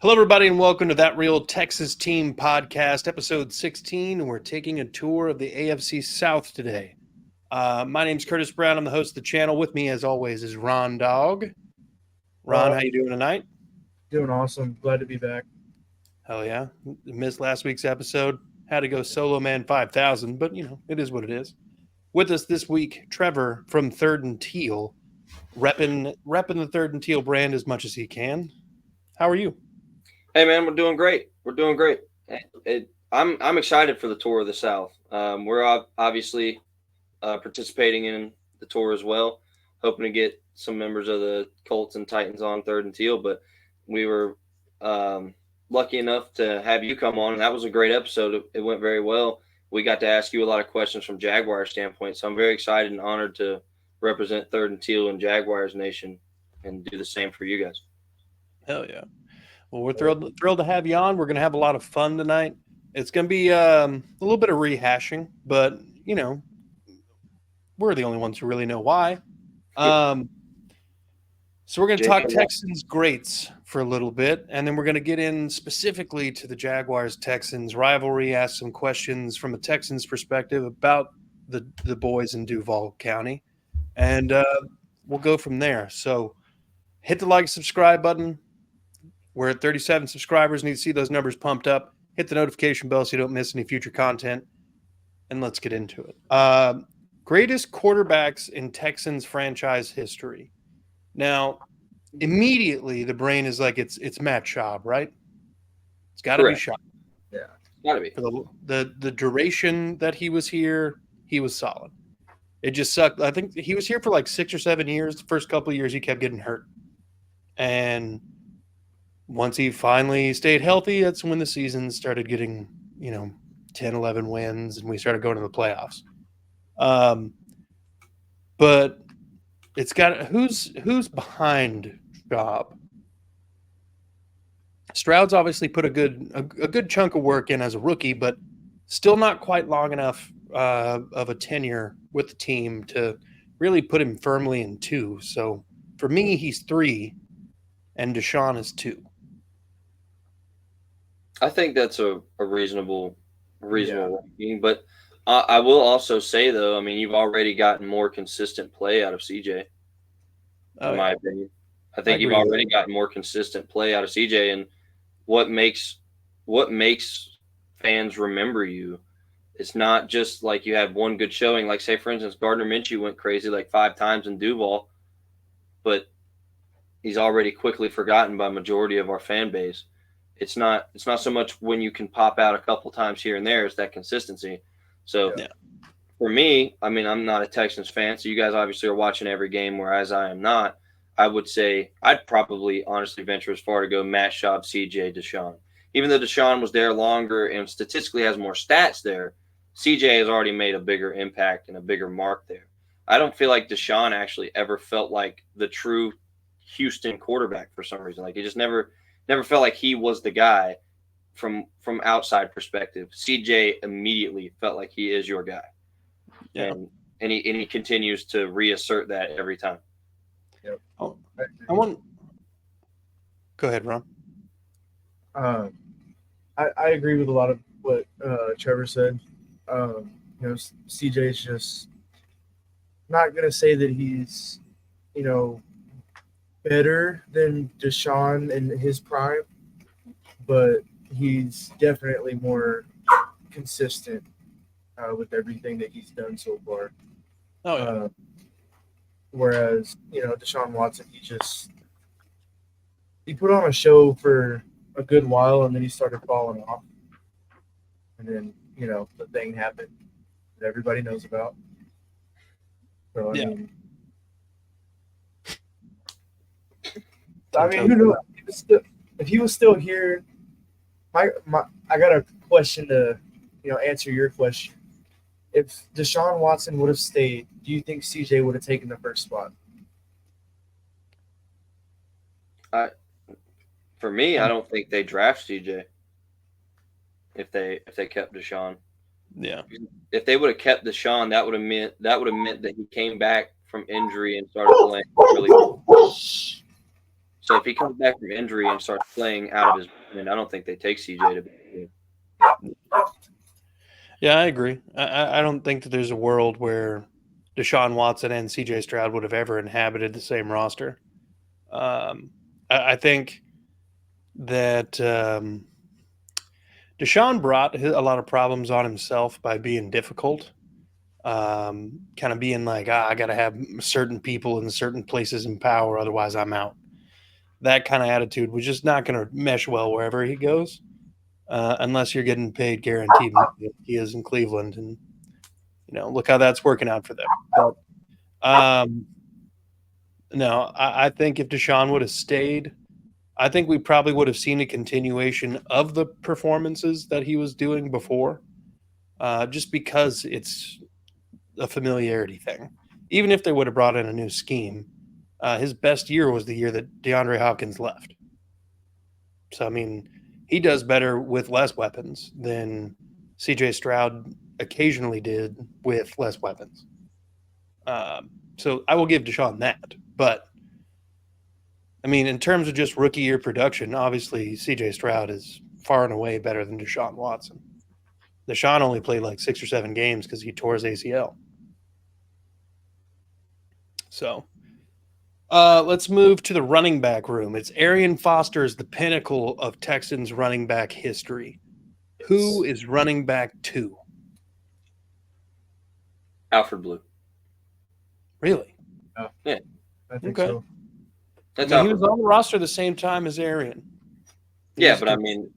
Hello, everybody, and welcome to That Real Texas Team Podcast, episode 16. We're taking a tour of the AFC South today. My name's Curtis Brown. I'm the host of the channel. With me, as always, is Ron Dog. Ron, how you doing tonight? Doing awesome. Glad to be back. Hell yeah. Missed last week's episode. Had to go solo man 5,000, but, it is what it is. With us this week, Trevor from Third and Teal, repping the Third and Teal brand as much as he can. How are you? Hey man, we're doing great. I'm excited for the tour of the South. We're obviously participating in the tour as well, hoping to get some members of the Colts and Titans on Third and Teal. But we were lucky enough to have you come on, and that was a great episode. It went very well. We got to ask you a lot of questions from Jaguar standpoint, so I'm very excited and honored to represent Third and Teal and Jaguars Nation and do the same for you guys. Hell yeah. Well, we're thrilled to have you on. We're going to have a lot of fun tonight. It's going to be a little bit of rehashing, but, we're the only ones who really know why. So we're going to talk Texans greats for a little bit, and then we're going to get in specifically to the Jaguars-Texans rivalry, ask some questions from a Texans perspective about the boys in Duval County, and we'll go from there. So hit the like, subscribe button. We're at 37 subscribers. Need to see those numbers pumped up. Hit the notification bell so you don't miss any future content. And let's get into it. Greatest quarterbacks in Texans franchise history. Now, immediately the brain is like it's Matt Schaub, right? It's got to be Schaub. Yeah, got to be. For the duration that he was here, he was solid. It just sucked. I think he was here for like 6 or 7 years. The first couple of years, he kept getting hurt, and once he finally stayed healthy, that's when the season started getting, 10, 11 wins, and we started going to the playoffs. But it's got who's behind Schaub? Stroud's obviously put a good chunk of work in as a rookie, but still not quite long enough of a tenure with the team to really put him firmly in 2. So for me, he's 3, and Deshaun is 2. I think that's a reasonable ranking, but I will also say though, I mean, you've already gotten more consistent play out of CJ, in my opinion. I think you've already gotten more consistent play out of CJ, and what makes fans remember you. It's not just like you had one good showing, like say for instance, Gardner Minshew went crazy like 5 times in Duval, but he's already quickly forgotten by majority of our fan base. It's not so much when you can pop out a couple times here and there, it's that consistency. So for me, I mean, I'm not a Texans fan, so you guys obviously are watching every game, whereas I am not. I would say I'd probably honestly venture as far to go Matt Schaub, CJ, Deshaun. Even though Deshaun was there longer and statistically has more stats there, CJ has already made a bigger impact and a bigger mark there. I don't feel like Deshaun actually ever felt like the true Houston quarterback for some reason. Like he just never felt like he was the guy from outside perspective. CJ immediately felt like he is your guy. Yeah. And he continues to reassert that every time. Yep. Go ahead, Ron. I agree with a lot of what Trevor said. CJ is just not going to say that he's, better than Deshaun in his prime, but he's definitely more consistent with everything that he's done so far. Oh, yeah. Whereas, Deshaun Watson, he put on a show for a good while, and then he started falling off. And then, the thing happened that everybody knows about. So, I mean, who knows? If he was still here, I got a question to, answer your question. If Deshaun Watson would have stayed, do you think CJ would have taken the first spot? For me, I don't think they draft CJ if they kept Deshaun. Yeah. If they would have kept Deshaun, that would have meant that he came back from injury and started playing really well. So if he comes back from injury and starts playing out of his mind, I don't think they take CJ to be. Yeah, I agree. I don't think that there's a world where Deshaun Watson and CJ Stroud would have ever inhabited the same roster. I think that Deshaun brought a lot of problems on himself by being difficult, kind of being like, I got to have certain people in certain places in power, otherwise I'm out. That kind of attitude was just not going to mesh well wherever he goes, unless you're getting paid guaranteed money. He is in Cleveland, and look how that's working out for them. But no, I think if Deshaun would have stayed, I think we probably would have seen a continuation of the performances that he was doing before, just because it's a familiarity thing. Even if they would have brought in a new scheme, his best year was the year that DeAndre Hopkins left. So, I mean, he does better with less weapons than CJ Stroud occasionally did with less weapons. So I will give Deshaun that. But, I mean, in terms of just rookie year production, obviously CJ Stroud is far and away better than Deshaun Watson. Deshaun only played like 6 or 7 games because he tore his ACL. So let's move to the running back room. It's Arian Foster is the pinnacle of Texans running back history. Who is running back 2? Alfred Blue. Really? Oh, yeah, I think okay. so. That's he was on the roster the same time as Arian. Yeah, but I mean,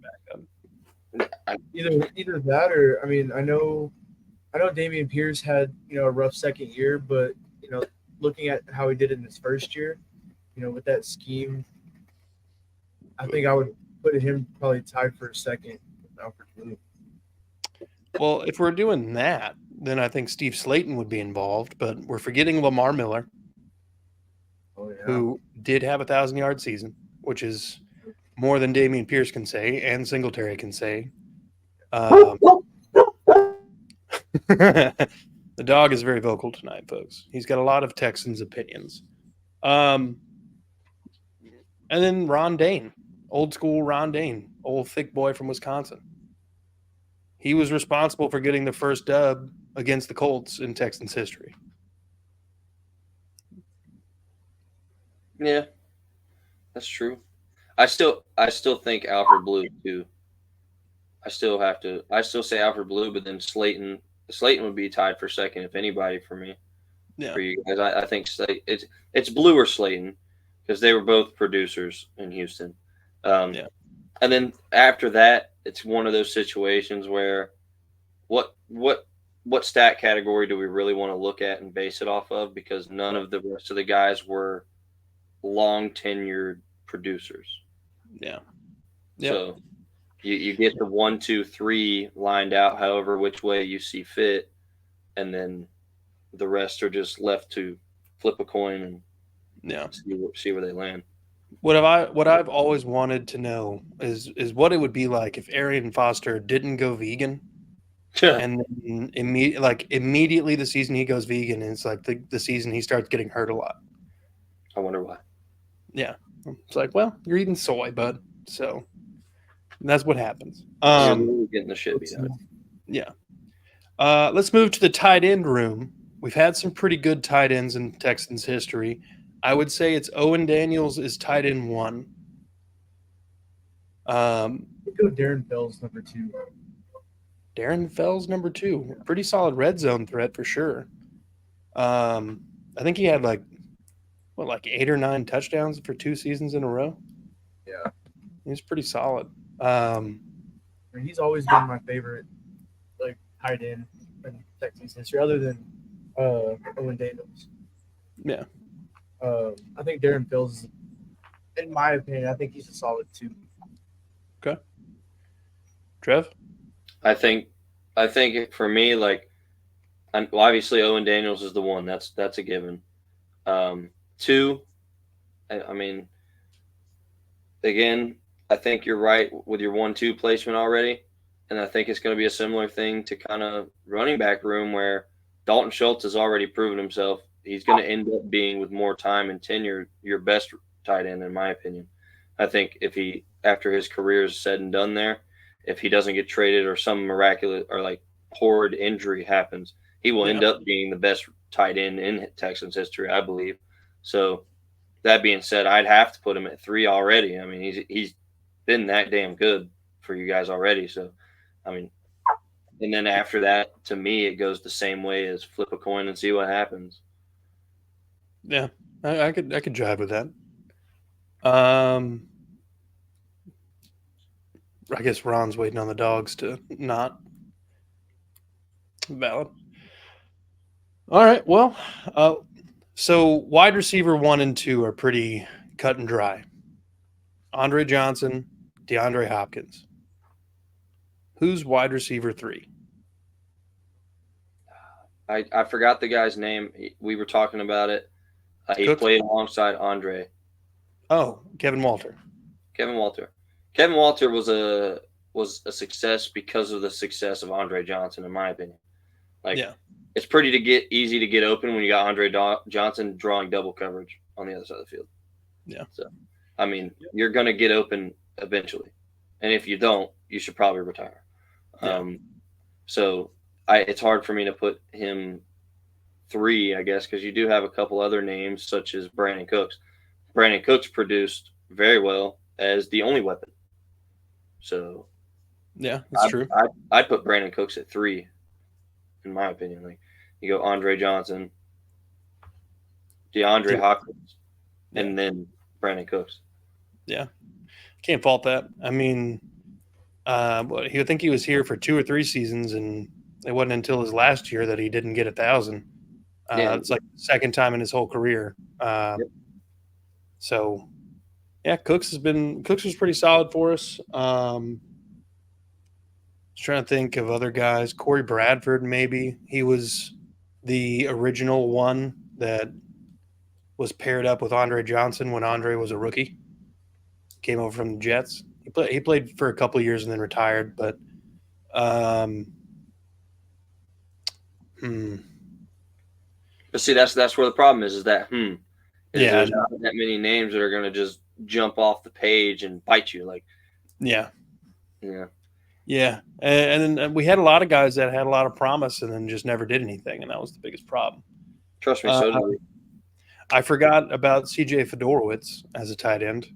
either that or I know Dameon Pierce had a rough second year, but looking at how he did in his first year, with that scheme, I think I would put him probably tied for a second with Alfred Blue. Well, if we're doing that, then I think Steve Slayton would be involved, but we're forgetting Lamar Miller, who did have a 1,000-yard season, which is more than Dameon Pierce can say and Singletary can say. The dog is very vocal tonight, folks. He's got a lot of Texans opinions. And then Ron Dane, old school Ron Dane, old thick boy from Wisconsin. He was responsible for getting the first dub against the Colts in Texans history. Yeah, that's true. I still think Alfred Blue too. I still say Alfred Blue, but then Slayton would be tied for second if anybody for me. Yeah. For you guys, I think it's Blue or Slayton because they were both producers in Houston. Yeah. And then after that, it's one of those situations where what stat category do we really want to look at and base it off of? Because none of the rest of the guys were long tenured producers. Yeah. Yep. So you get the 1, 2, 3 lined out, however which way you see fit, and then the rest are just left to flip a coin and see where they land. What I've always wanted to know is what it would be like if Arian Foster didn't go vegan, and then immediately the season he goes vegan, and it's like the season he starts getting hurt a lot. I wonder why. Yeah, it's like, well, you're eating soy, bud, so that's what happens. You're really getting the shit beat out. Yeah. Let's move to the tight end room. We've had some pretty good tight ends in Texans history. I would say it's Owen Daniels is tight end 1. Go Darren Fells number 2. Darren Fells number 2. Pretty solid red zone threat for sure. I think he had like 8 or 9 touchdowns for 2 seasons in a row. Yeah, he's pretty solid. He's always been my favorite, tight end in Texans history, other than Owen Daniels. Yeah. I think Darren Fells, in my opinion, I think he's a solid 2. Okay. Trev? I think for me, obviously Owen Daniels is the one. That's a given. 2, I mean, again, I think you're right with your 1-2 placement already, and I think it's going to be a similar thing to kind of running back room where Dalton Schultz has already proven himself. He's going to end up being, with more time and tenure, your best tight end, in my opinion. I think if he, after his career is said and done there, if he doesn't get traded or some miraculous or like horrid injury happens, he will end up being the best tight end in Texans history, I believe. So that being said, I'd have to put him at 3 already. I mean, he's been that damn good for you guys already. So, I mean, and then after that, to me, it goes the same way as flip a coin and see what happens. Yeah, I could jive with that. I guess Ron's waiting on the dogs to not. Valid. All right. Well, so wide receiver 1 and 2 are pretty cut and dry. Andre Johnson, DeAndre Hopkins. Who's wide receiver 3? I forgot the guy's name. We were talking about it. He played alongside Andre. Oh, Kevin Walter. Kevin Walter was a success because of the success of Andre Johnson, in my opinion. It's pretty easy to get open when you got Andre Johnson drawing double coverage on the other side of the field. Yeah. So, I mean, you're going to get open eventually, and if you don't, you should probably retire. Yeah. So it's hard for me to put him 3, I guess, because you do have a couple other names such as Brandon Cooks. Brandon Cooks produced very well as the only weapon. So yeah, that's true. I'd put Brandon Cooks at 3, in my opinion. Like you go Andre Johnson, DeAndre Hopkins, and then Brandon Cooks. Yeah, can't fault that. I mean, I think he was here for 2 or 3 seasons, and it wasn't until his last year that he didn't get 1,000. It's like the second time in his whole career. So, yeah, Cooks was pretty solid for us. Trying to think of other guys. Corey Bradford, maybe. He was the original one that was paired up with Andre Johnson when Andre was a rookie. Came over from the Jets. He played for a couple of years and then retired. But, But see, that's where the problem is that there's not that many names that are going to just jump off the page and bite you. Like, yeah. And then we had a lot of guys that had a lot of promise and then just never did anything, and that was the biggest problem. Trust me, so did we. I forgot about CJ Fedorowicz as a tight end.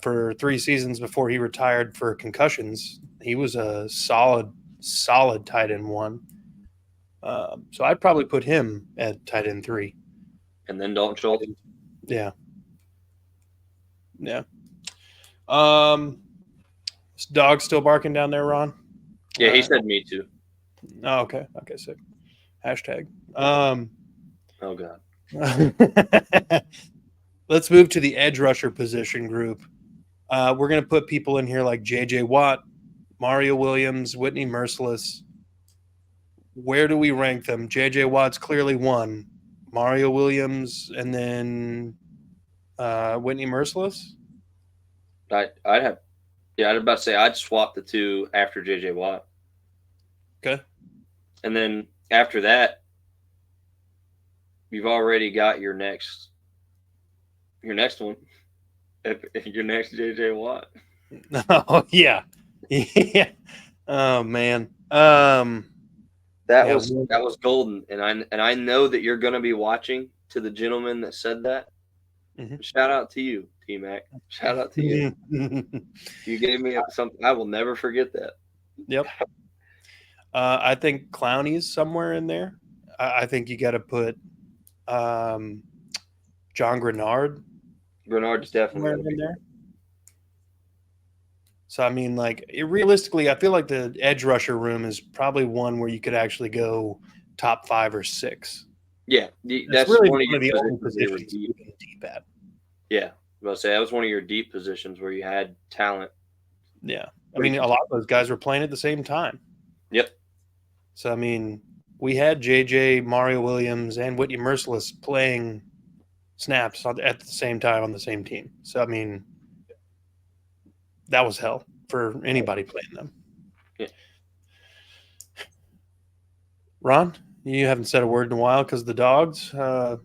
For 3 seasons before he retired for concussions, he was a solid tight end 1. So I'd probably put him at tight end 3. And then Dalton Schultz. Yeah. Is dog still barking down there, Ron? Yeah, he said me too. Oh, okay. Okay, sick. Hashtag. Oh God. Let's move to the edge rusher position group. We're going to put people in here like J.J. Watt, Mario Williams, Whitney Merciless. Where do we rank them? J.J. Watt's clearly 1. Mario Williams, and then Whitney Merciless? I'd about to say I'd swap the 2 after J.J. Watt. Okay. And then after that, you've already got your next one. Your next J.J. Watt. Oh, yeah. Yeah. Oh, man. That was golden, and I know that you're going to be watching. To the gentleman that said that, Shout out to you, T-Mac. Shout out to you. You gave me something I will never forget. That. Yep. I think Clowney's somewhere in there. I think you got to put John Grenard. Grenard's definitely in there. So, I mean, like, realistically, I feel like the edge rusher room is probably one where you could actually go top 5 or 6. Yeah, that's really one of the only positions you can deep at. Yeah, I was about to say that was one of your deep positions where you had talent. Yeah, I mean, a lot of those guys were playing at the same time. Yep. So, I mean, we had JJ, Mario Williams, and Whitney Merciless playing snaps at the same time on the same team. So, I mean, that was hell for anybody playing them. Yeah. Ron, you haven't said a word in a while because of the dogs. There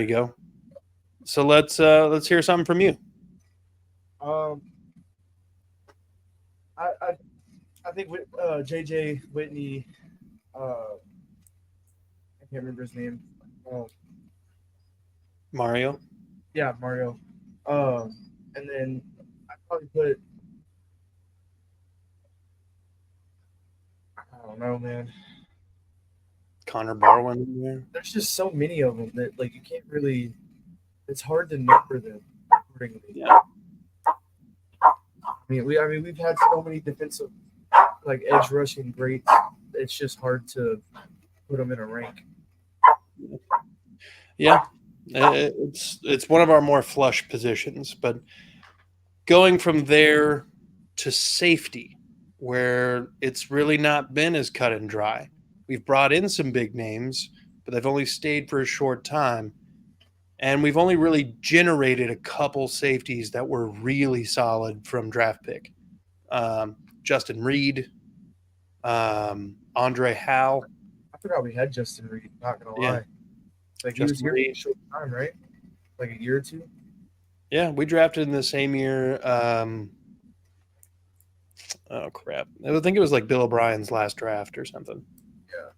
you go. So let's hear something from you. I think with JJ Whitney, I can't remember his name. Mario. Yeah, Mario. And then I probably put, I don't know, man. Connor Barwin in there. There's just so many of them that like you can't really. It's hard to number them accordingly. Yeah. I mean, we've had so many defensive, like edge rushing greats. It's just hard to put them in a rank. Yeah, it's one of our more flush positions, but going from there to safety, where it's really not been as cut and dry. We've brought in some big names, but they've only stayed for a short time. And we've only really generated a couple safeties that were really solid from draft pick. Justin Reed, Andre Howell. I forgot we had Justin Reed. Not gonna lie, Yeah. like he Justin was here for Reed. a short time, right? Like a year or two. Yeah, we drafted in the same year. Oh, crap. I think it was like Bill O'Brien's last draft or something. Yeah.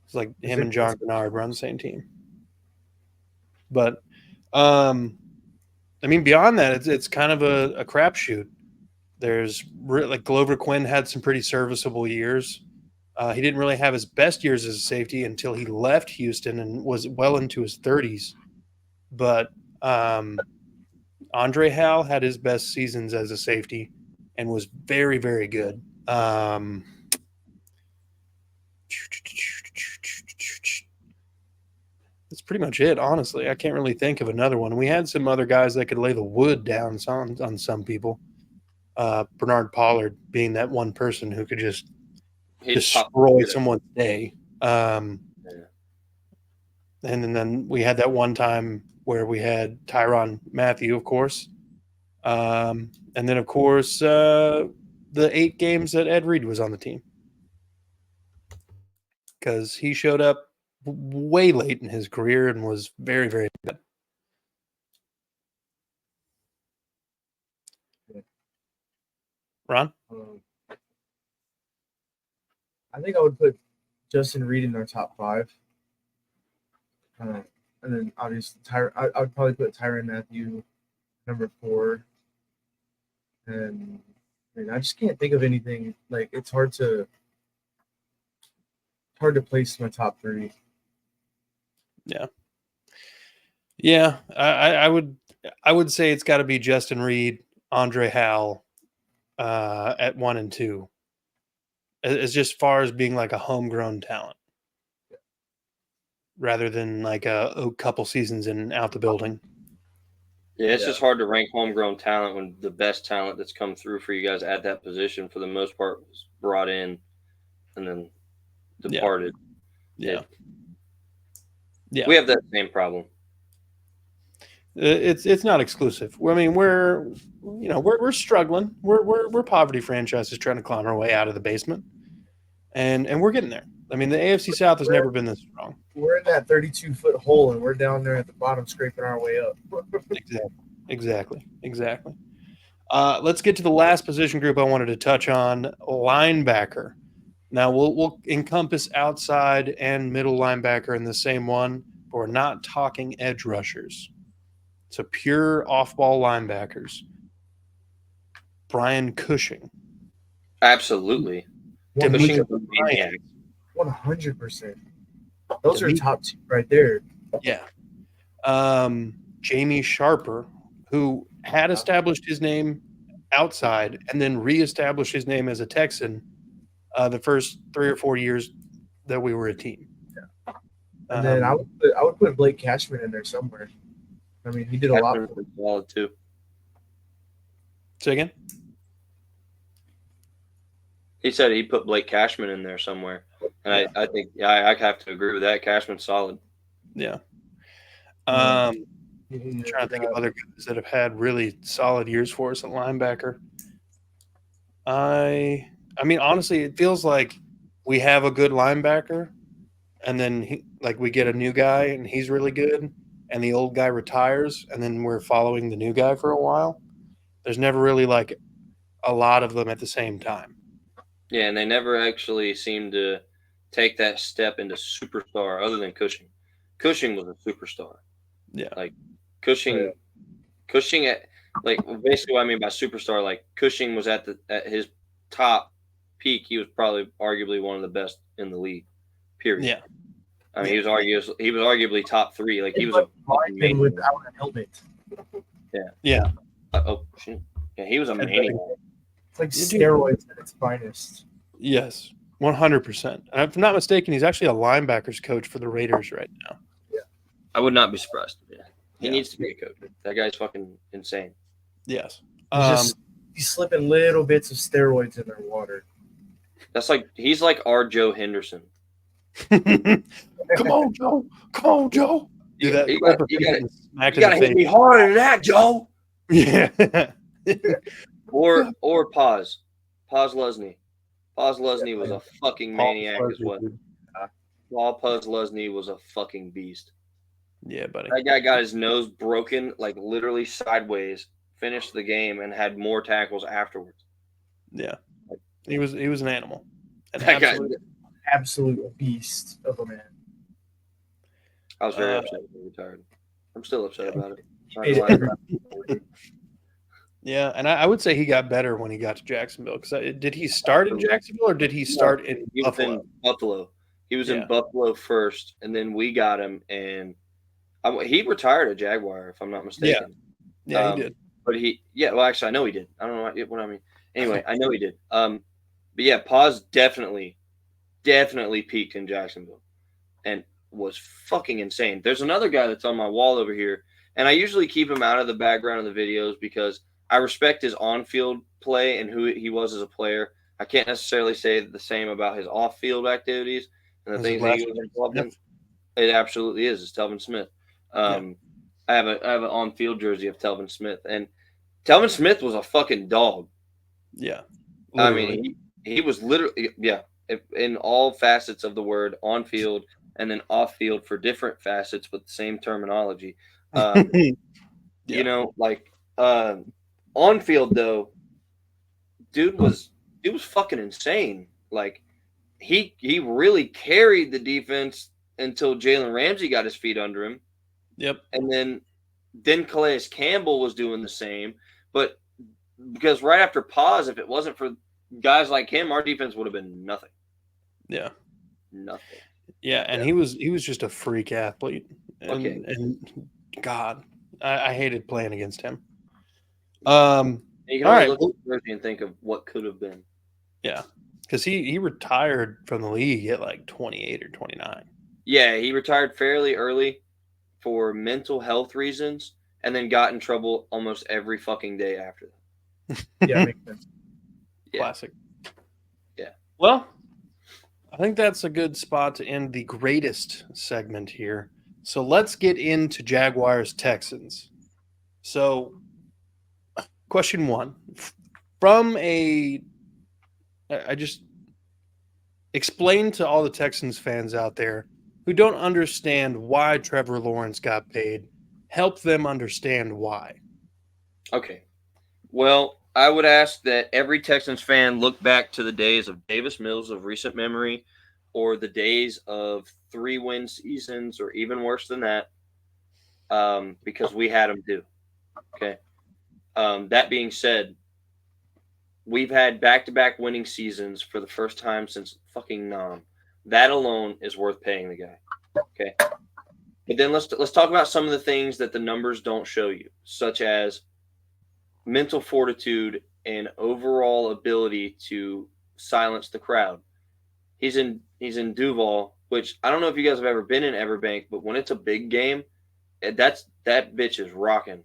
It's like him and John Bernard were on the same team. But, I mean, beyond that, it's kind of a crapshoot. There's like Glover Quinn had some pretty serviceable years. He didn't really have his best years as a safety until he left Houston and was well into his 30s. But Andre Howell had his best seasons as a safety and was very, very good. That's pretty much it, honestly. I can't really think of another one. We had some other guys that could lay the wood down on some people. Bernard Pollard being that one person who could just destroy someone's day. And then we had that one time where we had Tyrann Mathieu, of course. And then, of course, the 8 games that Ed Reed was on the team. Because he showed up way late in his career and was very, very good. Ron? I think I would put Justin Reed in our top 5. And then obviously I would probably put Tyrann Mathieu number 4. And I mean, I just can't think of anything. Like it's hard to place my top 3. Yeah. I would say it's got to be Justin Reed, Andre Howell at 1 and 2. As just far as being like a homegrown talent, rather than like a couple seasons in out the building. Yeah, it's just hard to rank homegrown talent when the best talent that's come through for you guys at that position, for the most part, was brought in and then departed. Yeah. We have that same problem. It's not exclusive. I mean, we're struggling. We're poverty franchises trying to climb our way out of the basement, and we're getting there. I mean, the AFC South has never been this strong. We're in that 32-foot hole, and we're down there at the bottom, scraping our way up. Exactly. Let's get to the last position group I wanted to touch on: linebacker. Now we'll encompass outside and middle linebacker in the same one, but we're not talking edge rushers. So pure off-ball linebackers. Brian Cushing. Absolutely. 100%. Those are top 2 right there. Yeah. Jamie Sharper, who had established his name outside and then reestablished his name as a Texan the first 3 or 4 years that we were a team. Yeah. And then I would put Blake Cashman in there somewhere. I mean, he did a lot. Solid too. Say again? He said he put Blake Cashman in there somewhere. And I think, I have to agree with that. Cashman's solid. Yeah. I'm trying to think of other guys that have had really solid years for us at linebacker. I mean, honestly, it feels like we have a good linebacker, and then we get a new guy, and he's really good, and the old guy retires, and then we're following the new guy for a while. There's never really like a lot of them at the same time. Yeah, and they never actually seemed to take that step into superstar other than Cushing. Cushing was a superstar. Yeah. Like Cushing at like basically what I mean by superstar, like Cushing was at his top peak. He was probably arguably one of the best in the league. Period. Yeah. I mean, he was arguably top 3. Like he was lineman without a helmet. Yeah. Yeah, he was a maniac. It's like steroids at its finest. Yes, 100%. And if I'm not mistaken, he's actually a linebackers coach for the Raiders right now. Yeah. I would not be surprised. Yeah. He needs to be a coach. That guy's fucking insane. Yes. He's slipping little bits of steroids in their water. That's like he's like our Joe Henderson. Come on, Joe. Come on, Joe. You gotta hit me harder than that, Joe. Yeah. or Paz Lesney. Paz Lesney was a fucking maniac as well. Paul Paz Lesney was a fucking beast. Yeah, buddy. That guy got his nose broken, like literally sideways, finished the game, and had more tackles afterwards. Yeah, he was an animal. That guy, absolute beast of a man. I was very upset when he retired. I'm still upset about it. Yeah, and I would say he got better when he got to Jacksonville. Because did he start in Jacksonville or did he start in Buffalo? He was in Buffalo first, and then we got him, and he retired a Jaguar, if I'm not mistaken. Yeah, he did. But well, actually, I know he did. I don't know what I mean. Anyway, I know he did. But yeah, Paz definitely peaked in Jacksonville and was fucking insane. There's another guy that's on my wall over here, and I usually keep him out of the background of the videos because I respect his on-field play and who he was as a player. I can't necessarily say the same about his off-field activities and the things that he was involved in. It absolutely is. It's Telvin Smith. I have an on-field jersey of Telvin Smith, and Telvin Smith was a fucking dog. Yeah, literally. I mean, he was literally in all facets of the word, on-field and then off-field for different facets with the same terminology. You know, like on-field though, dude was fucking insane. Like he really carried the defense until Jalen Ramsey got his feet under him. Yep. And then Calais Campbell was doing the same. But because right after Paz, if it wasn't for guys like him, our defense would have been nothing. Yeah. Nothing. Yeah, and he was just a freak athlete. And God, I hated playing against him. You can only look at the jersey and think of what could have been. Yeah, because he retired from the league at like 28 or 29. Yeah, he retired fairly early for mental health reasons, and then got in trouble almost every fucking day after that. Yeah, makes sense. Classic. Yeah. Well, I think that's a good spot to end the greatest segment here. So let's get into Jaguars Texans. So, question 1. I just explain to all the Texans fans out there who don't understand why Trevor Lawrence got paid. Help them understand why. Okay. Well, I would ask that every Texans fan look back to the days of Davis Mills of recent memory, or the days of 3-win seasons, or even worse than that, because we had them too. Okay. That being said, we've had back-to-back winning seasons for the first time since fucking Nam. That alone is worth paying the guy. Okay. But then let's talk about some of the things that the numbers don't show you, such as mental fortitude and overall ability to silence the crowd. He's in Duval, which I don't know if you guys have ever been in Everbank, but when it's a big game, that bitch is rocking.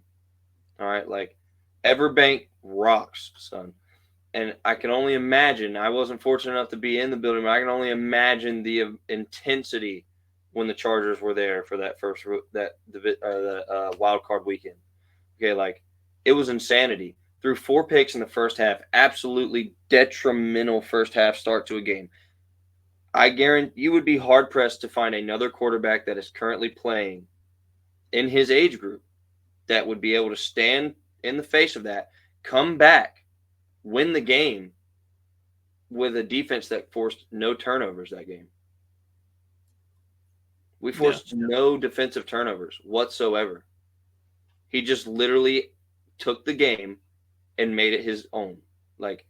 All right, like Everbank rocks, son. And I can only imagine. I wasn't fortunate enough to be in the building, but I can only imagine the intensity when the Chargers were there for that wild card weekend. Okay, like it was insanity. Threw 4 picks in the first half. Absolutely detrimental first half start to a game. I guarantee you would be hard pressed to find another quarterback that is currently playing in his age group that would be able to stand in the face of that, come back, win the game with a defense that forced no turnovers that game. We forced no defensive turnovers whatsoever. He just literally took the game and made it his own. Like,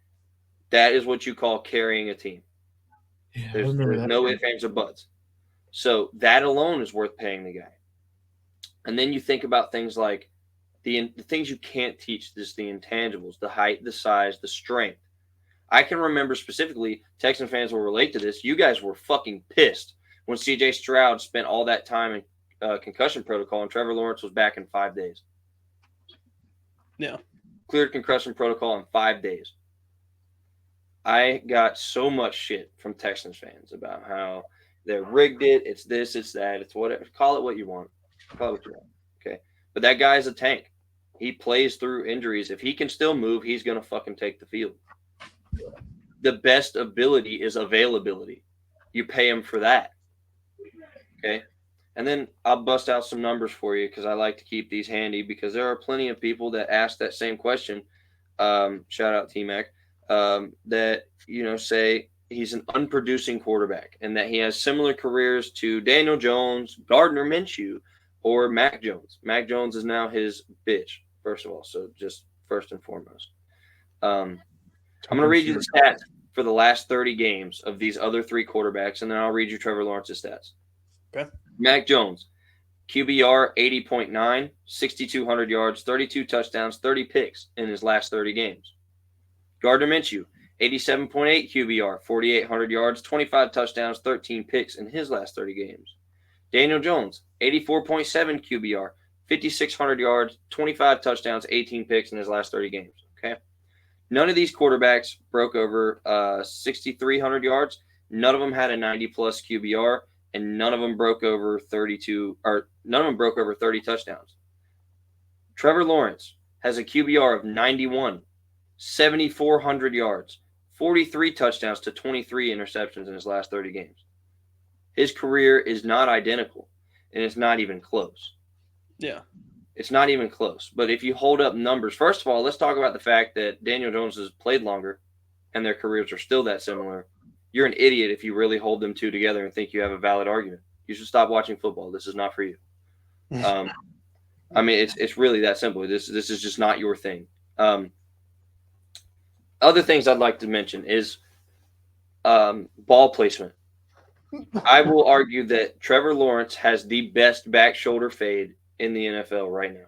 that is what you call carrying a team. Yeah, There's no ifs, ands, or buts. So that alone is worth paying the guy. And then you think about things like the things you can't teach, the intangibles, the height, the size, the strength. I can remember specifically, Texan fans will relate to this. You guys were fucking pissed when C.J. Stroud spent all that time in concussion protocol and Trevor Lawrence was back in 5 days. Yeah. Cleared concussion protocol in 5 days. I got so much shit from Texans fans about how they rigged it. It's this, it's that, it's whatever. Call it what you want. Call it what you want. Okay. But that guy's a tank. He plays through injuries. If he can still move, he's going to fucking take the field. The best ability is availability. You pay him for that. Okay. And then I'll bust out some numbers for you because I like to keep these handy because there are plenty of people that ask that same question. Shout out T-Mac. That, say he's an unproducing quarterback and that he has similar careers to Daniel Jones, Gardner Minshew, or Mac Jones. Mac Jones is now his bitch, first of all. So just first and foremost. I'm going to read you the stats for the last 30 games of these other three quarterbacks, and then I'll read you Trevor Lawrence's stats. Okay. Mac Jones, QBR 80.9, 6,200 yards, 32 touchdowns, 30 picks in his last 30 games. Gardner Minshew, 87.8 QBR, 4,800 yards, 25 touchdowns, 13 picks in his last 30 games. Daniel Jones, 84.7 QBR, 5,600 yards, 25 touchdowns, 18 picks in his last 30 games. Okay. None of these quarterbacks broke over 6,300 yards. None of them had a 90-plus QBR, and none of them broke over 30 touchdowns. Trevor Lawrence has a QBR of 91, 7,400 yards, 43 touchdowns to 23 interceptions in his last 30 games. His career is not identical, and it's not even close. Yeah. It's not even close. But if you hold up numbers, first of all, let's talk about the fact that Daniel Jones has played longer and their careers are still that similar. You're an idiot if you really hold them two together and think you have a valid argument. You should stop watching football. This is not for you. I mean, it's really that simple. This is just not your thing. Other things I'd like to mention is ball placement. I will argue that Trevor Lawrence has the best back shoulder fade in the NFL right now.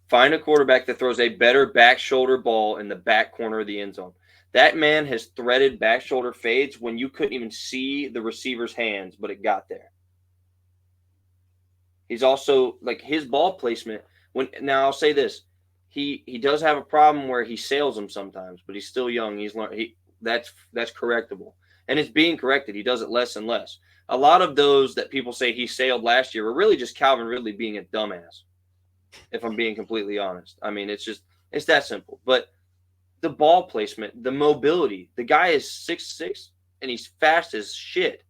Find a quarterback that throws a better back shoulder ball in the back corner of the end zone. That man has threaded back shoulder fades when you couldn't even see the receiver's hands, but it got there. He's also, like, his ball placement. Now I'll say this: he does have a problem where he sails them sometimes, but he's still young. That's correctable, and it's being corrected. He does it less and less. A lot of those that people say he sailed last year were really just Calvin Ridley being a dumbass, if I'm being completely honest. I mean, it's that simple. But the ball placement, the mobility, the guy is 6'6", and he's fast as shit.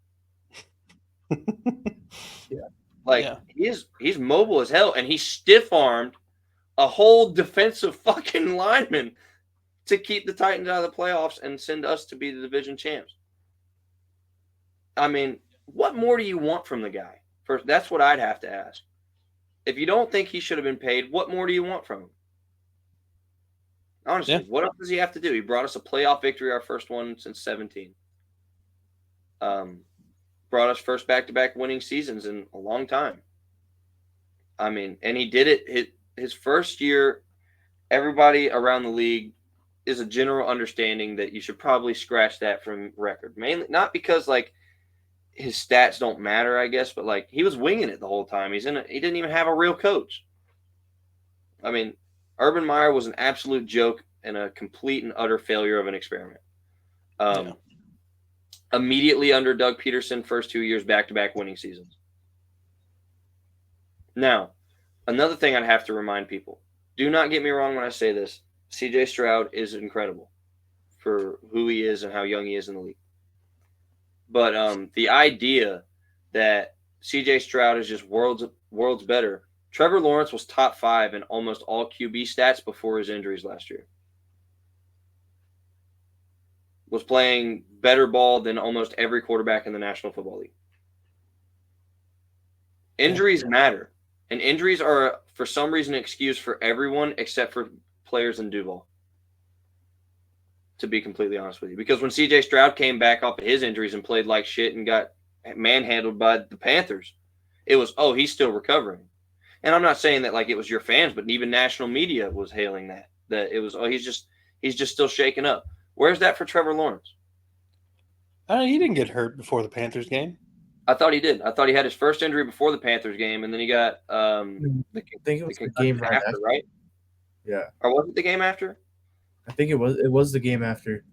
He's mobile as hell, and he stiff-armed a whole defensive fucking lineman to keep the Titans out of the playoffs and send us to be the division champs. I mean, what more do you want from the guy? First, that's what I'd have to ask. If you don't think he should have been paid, what more do you want from him? Honestly, What else does he have to do? He brought us a playoff victory, our first one since 17. Brought us first back-to-back winning seasons in a long time. I mean, and he did it his first year. Everybody around the league is a general understanding that you should probably scratch that from record. Mainly not because like his stats don't matter, I guess, but like he was winging it the whole time. He didn't even have a real coach. I mean, Urban Meyer was an absolute joke and a complete and utter failure of an experiment. Immediately under Doug Peterson, first 2 years back-to-back winning seasons. Now, another thing I'd have to remind people, do not get me wrong when I say this, C.J. Stroud is incredible for who he is and how young he is in the league. But the idea that CJ Stroud is just worlds better. Trevor Lawrence was top 5 in almost all QB stats before his injuries last year. Was playing better ball than almost every quarterback in the National Football League. Injuries matter. And injuries are, for some reason, an excuse for everyone except for players in Duval. To be completely honest with you. Because when CJ Stroud came back off of his injuries and played like shit and got manhandled by the Panthers, it was, oh, he's still recovering. And I'm not saying that like it was your fans, but even national media was hailing that. That it was, oh, he's just still shaking up. Where's that for Trevor Lawrence? He didn't get hurt before the Panthers game. I thought he did. I thought he had his first injury before the Panthers game, and then he got I think it was the game right after, right? Yeah. Or was it the game after? I think it was the game after.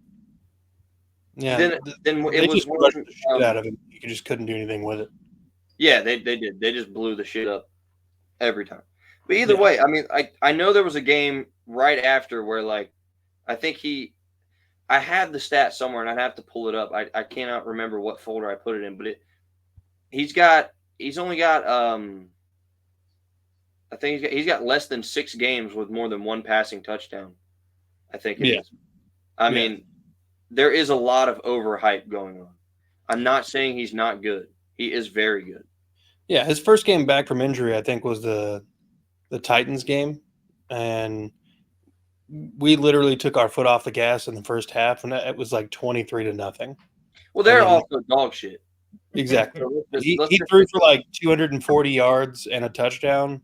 Yeah. Then it was rushed the shit out of him. You just couldn't do anything with it. Yeah, they did. They just blew the shit up every time. But either way, I mean, I know there was a game right after where like I think I had the stat somewhere and I'd have to pull it up. I cannot remember what folder I put it in, but he's only got I think he's got less than 6 games with more than 1 passing touchdown. I think it is. I mean, there is a lot of overhype going on. I'm not saying he's not good. He is very good. Yeah, his first game back from injury, I think, was the Titans game, and we literally took our foot off the gas in the first half, and it was like 23-0. Well, they're also dog shit. Exactly. He threw for like 240 yards and a touchdown,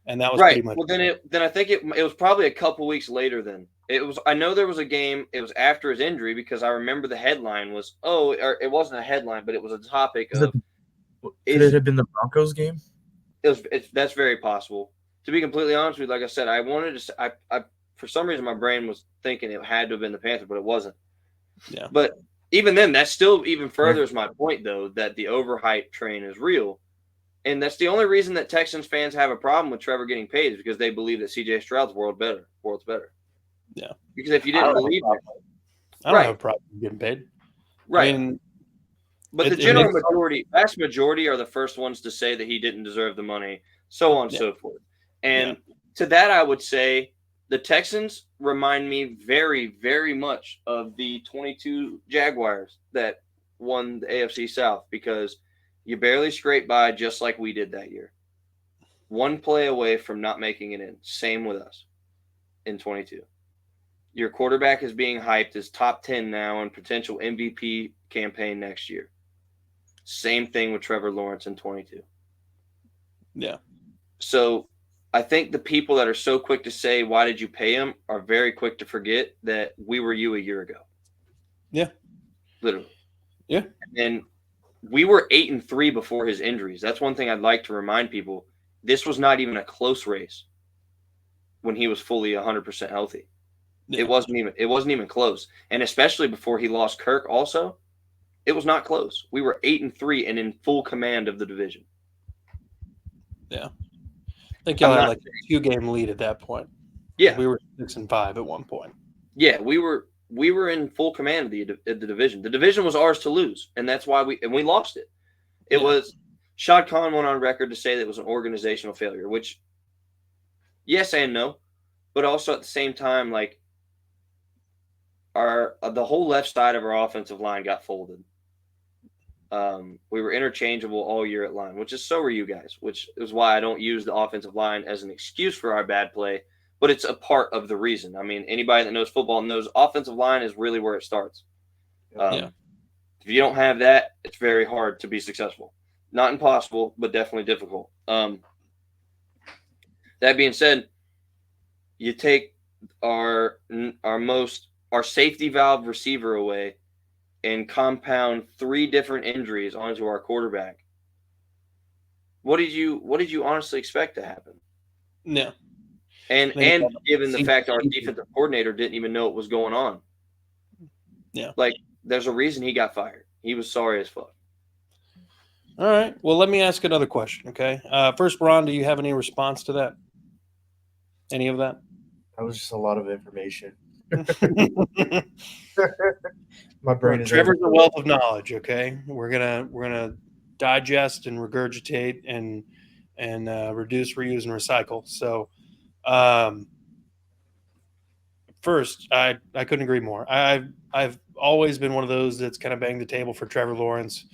and that was right. Pretty much. Well, then I think it was probably a couple weeks later. Then it was. I know there was a game. It was after his injury because I remember the headline was or it wasn't a headline, but it was a topic of. Could it have been the Broncos game? That's very possible. To be completely honest with you, like I said, I wanted to. I for some reason my brain was thinking it had to have been the Panthers, but it wasn't. Yeah. But even then, that still even furthers my point, though, that the overhype train is real. And that's the only reason that Texans fans have a problem with Trevor getting paid is because they believe that CJ Stroud's world's better. Yeah. Because if you didn't believe it, I don't have a problem getting paid. Right. I mean, but the vast majority are the first ones to say that he didn't deserve the money, so on and so forth. And to that, I would say the Texans remind me very, very much of the 22 Jaguars that won the AFC South because you barely scraped by just like we did that year. 1 play away from not making it in. Same with us in 22. Your quarterback is being hyped as top 10 now and potential MVP campaign next year. Same thing with Trevor Lawrence in 22. Yeah. So I think the people that are so quick to say, why did you pay him, are very quick to forget that we were you a year ago. Yeah. Literally. Yeah. And we were 8-3 before his injuries. That's one thing I'd like to remind people. This was not even a close race when he was fully 100% healthy. Yeah. It wasn't even close. And especially before he lost Kirk also, it was not close. We were 8-3 and in full command of the division. Yeah. I think y'all had like a 2-game lead at that point. Yeah. We were 6-5 at one point. Yeah, we were in full command of the division. The division was ours to lose, and that's why we lost it. It was Shad Khan went on record to say that it was an organizational failure, which yes and no, but also at the same time, like the whole left side of our offensive line got folded. We were interchangeable all year at line, which is so were you guys, which is why I don't use the offensive line as an excuse for our bad play, but it's a part of the reason. I mean, anybody that knows football knows offensive line is really where it starts. If you don't have that, it's very hard to be successful. Not impossible, but definitely difficult. That being said, you take our safety valve receiver away and compound 3 different injuries onto our quarterback. What did you honestly expect to happen? No. And given the fact our defensive coordinator didn't even know what was going on. Yeah. Like, there's a reason he got fired. He was sorry as fuck. All right. Well, let me ask another question, okay? First, Ron, do you have any response to that? Any of that? That was just a lot of information. My brain is Trevor's a wealth of knowledge, okay? We're gonna digest and regurgitate and reduce, reuse, and recycle. So, first, I couldn't agree more. I've always been one of those that's kind of banged the table for Trevor Lawrence.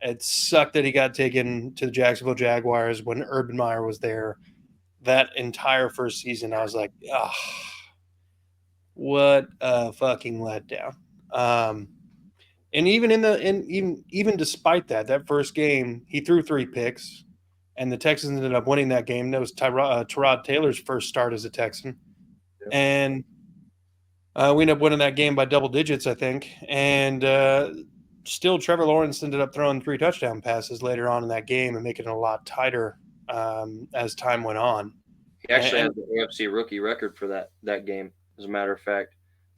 It sucked that he got taken to the Jacksonville Jaguars when Urban Meyer was there. That entire first season, I was like, ah, what a fucking letdown. And even despite that first game, he threw 3 picks, and the Texans ended up winning that game. That was Tyrod Taylor's first start as a Texan, and we ended up winning that game by double digits, I think. And still, Trevor Lawrence ended up throwing 3 touchdown passes later on in that game and making it a lot tighter as time went on. He actually has the AFC rookie record for that game, as a matter of fact.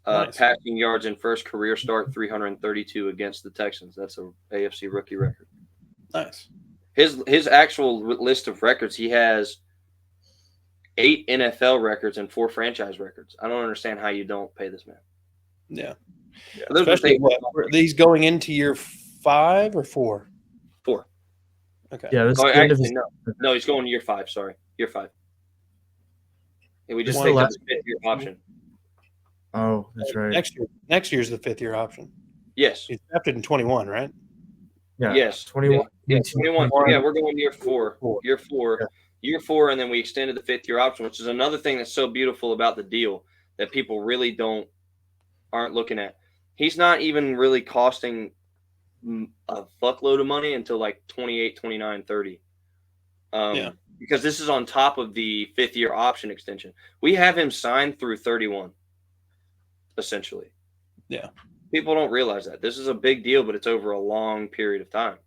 Nice. Passing yards in first career start, 332 against the Texans. That's a AFC rookie record. Nice. His actual list of records, he has 8 NFL records and 4 franchise records. I don't understand how you don't pay this man. Yeah. Especially he's going into year 5 or 4? 4. Okay. Yeah. No, he's going year 5. Sorry, year 5. And we just picked up the 5th year option. Oh, that's right. Next year's the 5th year option. Yes. He's drafted in 21, right? Yeah. Yes. 21. Yeah, 21. Yeah, we're going year 4. Year 4. Yeah. Year 4, and then we extended the 5th year option, which is another thing that's so beautiful about the deal that people really aren't looking at. He's not even really costing a fuckload of money until like 28, 29, 30. Because this is on top of the 5th year option extension. We have him signed through 31, essentially. Yeah. People don't realize that. This is a big deal, but it's over a long period of time.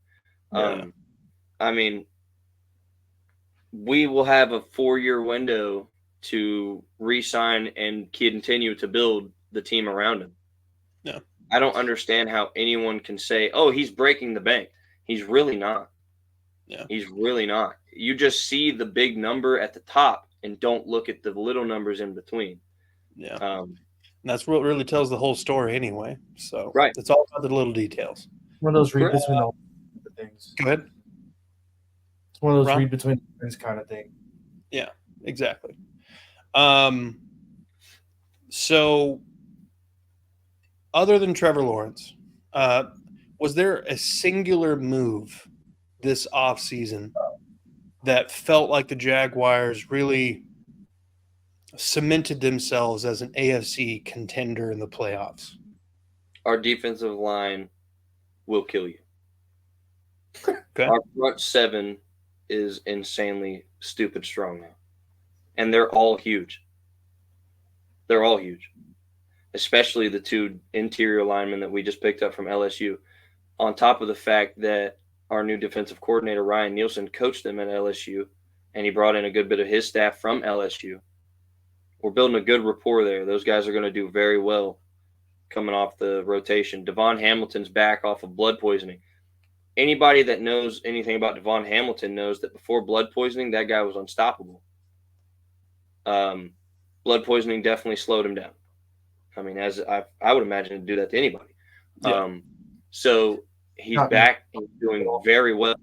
Yeah. I mean, we will have a 4-year window to re-sign and continue to build the team around him. Yeah. I don't understand how anyone can say, oh, he's breaking the bank. He's really not. Yeah. He's really not. You just see the big number at the top and don't look at the little numbers in between. Yeah. And that's what really tells the whole story anyway. So right. It's all about the little details. One of those read between the things. Go ahead. It's one of those read between the things kind of thing. Yeah, exactly. So other than Trevor Lawrence, was there a singular move this offseason that felt like the Jaguars really cemented themselves as an AFC contender in the playoffs? Our defensive line will kill you. Okay. Our front 7 is insanely stupid strong now. And they're all huge. They're all huge. Especially the 2 interior linemen that we just picked up from LSU. On top of the fact that our new defensive coordinator, Ryan Nielsen, coached them at LSU, and he brought in a good bit of his staff from LSU. We're building a good rapport there. Those guys are going to do very well coming off the rotation. Devon Hamilton's back off of blood poisoning. Anybody that knows anything about Devon Hamilton knows that before blood poisoning, that guy was unstoppable. Blood poisoning definitely slowed him down. I mean, as I would imagine to do that to anybody. Yeah. So he's back and doing very well.